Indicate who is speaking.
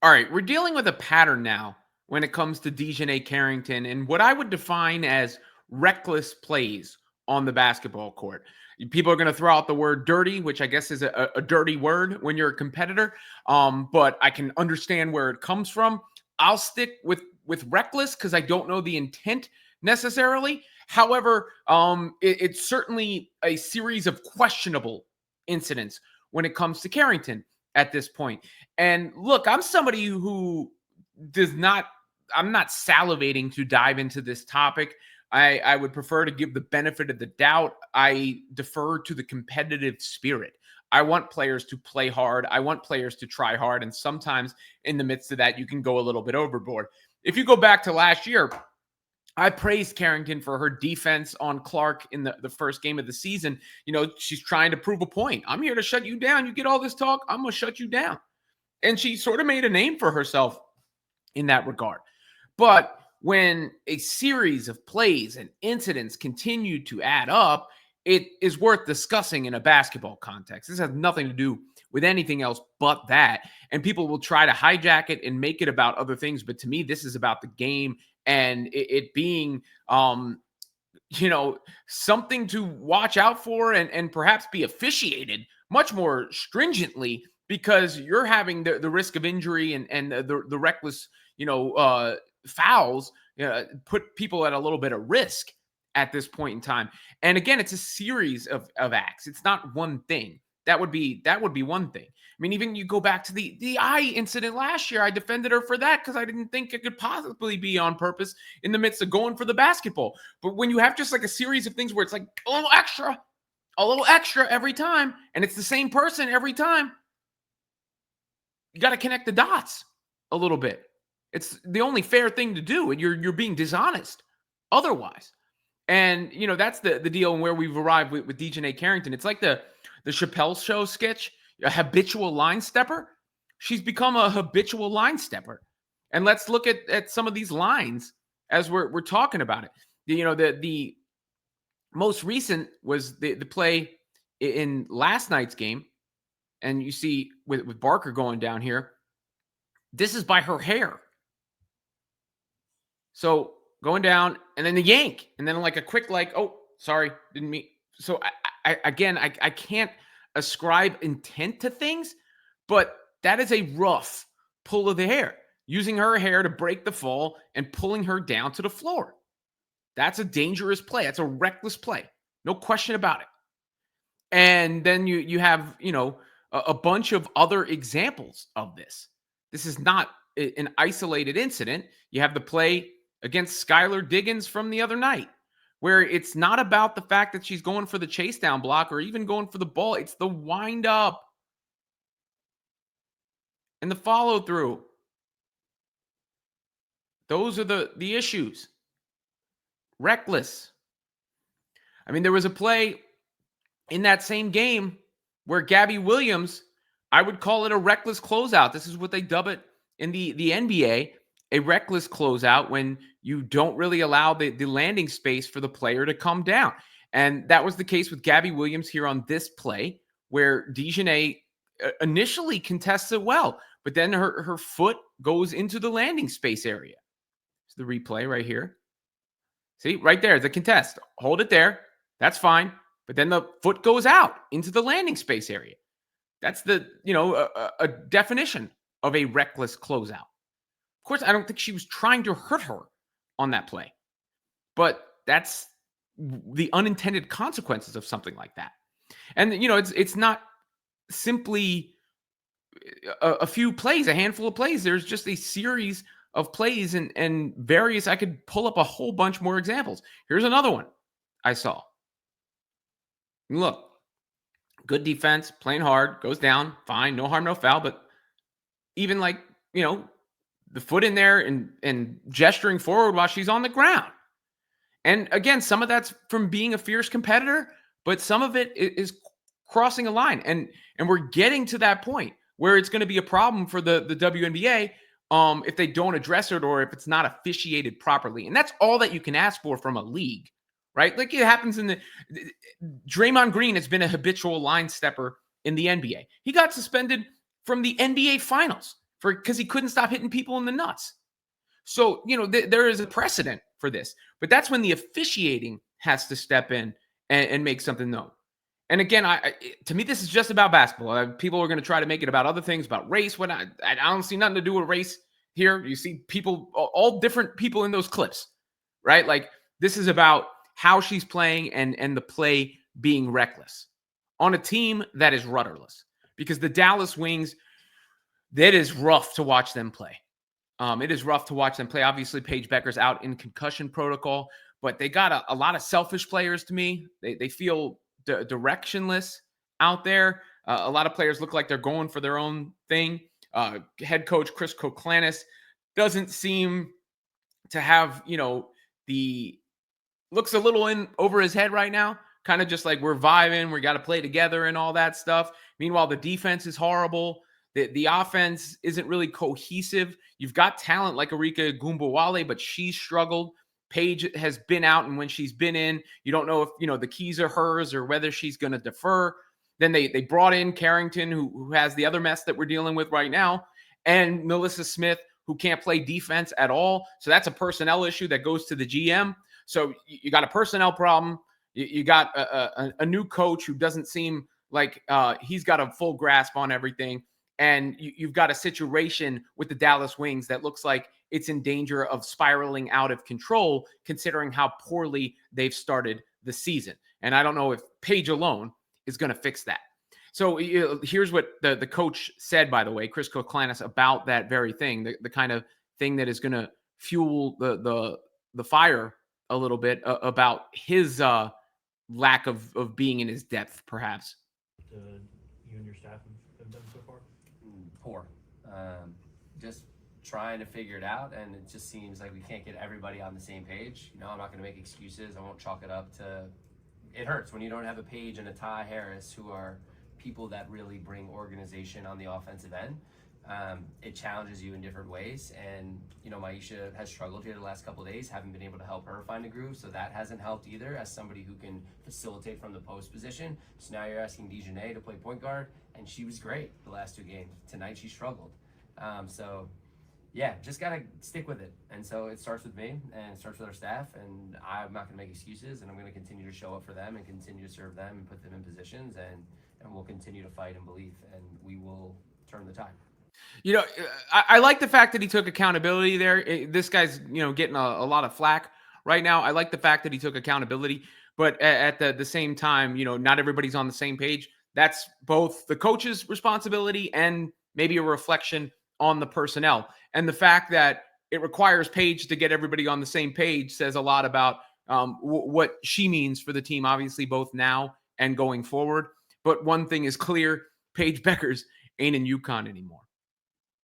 Speaker 1: All right, we're dealing with a pattern now when it comes to DiJonai Carrington and what I would define as reckless plays on the basketball court. People are going to throw out the word dirty, which I guess is a dirty word when you're a competitor, but I can understand where it comes from. I'll stick with reckless because I don't know the intent necessarily. However, it's certainly a series of questionable incidents when it comes to Carrington at this point. And look, I'm somebody who does not, I'm not salivating to dive into this topic. I would prefer to give the benefit of the doubt. I defer to the competitive spirit. I want players to play hard. I want players to try hard. And sometimes in the midst of that, you can go a little bit overboard. If you go back to last year, I praised Carrington for her defense on Clark in the first game of the season. You know, she's trying to prove a point. I'm here to shut you down. You get all this talk, I'm going to shut you down. And she sort of made a name for herself in that regard. But when a series of plays and incidents continue to add up, it is worth discussing in a basketball context. This has nothing to do with anything else but that. And people will try to hijack it and make it about other things. But to me, this is about the game and it being, something to watch out for and perhaps be officiated much more stringently because you're having the risk of injury and the reckless, fouls put people at a little bit of risk at this point in time. And again, it's a series of acts. It's not one thing. That would be one thing. I mean, even you go back to the eye incident last year, I defended her for that because I didn't think it could possibly be on purpose in the midst of going for the basketball. But when you have just like a series of things where it's like a little extra every time, and it's the same person every time, you got to connect the dots a little bit. It's the only fair thing to do, and you're being dishonest otherwise. And that's the deal and where we've arrived with DiJonai Carrington. It's like the Chappelle Show sketch, a habitual line stepper. She's become a habitual line stepper. And let's look at some of these lines as we're talking about it. The most recent was the play in last night's game. And you see with Barker going down here, this is by her hair. So going down and then the yank and then like a quick, oh, sorry, didn't mean. So I can't ascribe intent to things, but that is a rough pull of the hair, using her hair to break the fall and pulling her down to the floor. That's a dangerous play. That's a reckless play. No question about it. And then you have, a bunch of other examples of this. This is not an isolated incident. You have the play against Skylar Diggins from the other night, where it's not about the fact that she's going for the chase down block or even going for the ball. It's the wind up and the follow through. Those are the issues. Reckless. I mean, there was a play in that same game where Gabby Williams, I would call it a reckless closeout. This is what they dub it in the NBA, a reckless closeout, when you don't really allow the landing space for the player to come down. And that was the case with Gabby Williams here on this play, where DiJonai initially contests it well, but then her foot goes into the landing space area. It's the replay right here. See, right there, the contest. Hold it there. That's fine. But then the foot goes out into the landing space area. That's a definition of a reckless closeout. Of course, I don't think she was trying to hurt her on that play, but that's the unintended consequences of something like that. And, it's not simply a few plays, a handful of plays. There's just a series of plays and various. I could pull up a whole bunch more examples. Here's another one I saw. Look, good defense, playing hard, goes down, fine, no harm, no foul. But even the foot in there and gesturing forward while she's on the ground. And again, some of that's from being a fierce competitor, but some of it is crossing a line. And we're getting to that point where it's going to be a problem for the WNBA if they don't address it or if it's not officiated properly. And that's all that you can ask for from a league, right? Like it happens in Draymond Green has been a habitual line stepper in the NBA. He got suspended from the NBA Finals because he couldn't stop hitting people in the nuts. So, there is a precedent for this, but that's when the officiating has to step in and make something known. And again, to me, this is just about basketball. People are going to try to make it about other things, about race. When I don't see nothing to do with race here. You see people, all different people in those clips, right? Like, this is about how she's playing and the play being reckless on a team that is rudderless. Because the Dallas Wings, that is rough to watch them play. It is rough to watch them play. Obviously, Paige Becker's out in concussion protocol, but they got a lot of selfish players to me. They feel directionless out there. A lot of players look like they're going for their own thing. Head coach Chris Klanis doesn't seem to have, looks a little in over his head right now. Kind of just like, we're vibing, we got to play together and all that stuff. Meanwhile, the defense is horrible. The offense isn't really cohesive. You've got talent like Arika Gumbawale, but she's struggled. Paige has been out, and when she's been in, you don't know if the keys are hers or whether she's going to defer. Then they brought in Carrington, who has the other mess that we're dealing with right now, and Melissa Smith, who can't play defense at all. So that's a personnel issue that goes to the GM. So you got a personnel problem. You got a new coach who doesn't seem like he's got a full grasp on everything. And you've got a situation with the Dallas Wings that looks like it's in danger of spiraling out of control, considering how poorly they've started the season. And I don't know if Paige alone is going to fix that. So here's what the coach said, by the way, Chris Klanis, about that very thing, the kind of thing that is going to fuel the fire a little bit, about his lack of being in his depth, perhaps.
Speaker 2: You and your staff have done so far?
Speaker 3: Poor. Just trying to figure it out, and it just seems like we can't get everybody on the same page. I'm not going to make excuses. I won't chalk it up to, it hurts when you don't have a Paige and a Ty Harris, who are people that really bring organization on the offensive end. It challenges you in different ways, and Maisha has struggled here the last couple of days, haven't been able to help her find a groove, so that hasn't helped either, as somebody who can facilitate from the post position. So now you're asking DiJonai to play point guard, and she was great the last 2 games. Tonight she struggled. So yeah, just gotta stick with it. And so it starts with me, and it starts with our staff, and I'm not gonna make excuses, and I'm gonna continue to show up for them and continue to serve them and put them in positions, and we'll continue to fight and believe, and we will turn the tide.
Speaker 1: I like the fact that he took accountability there. This guy's, getting a lot of flack right now. I like the fact that he took accountability, but at the same time, not everybody's on the same page. That's both the coach's responsibility and maybe a reflection on the personnel. And the fact that it requires Paige to get everybody on the same page says a lot about what she means for the team, obviously, both now and going forward. But one thing is clear, Paige Beckers ain't in UConn anymore.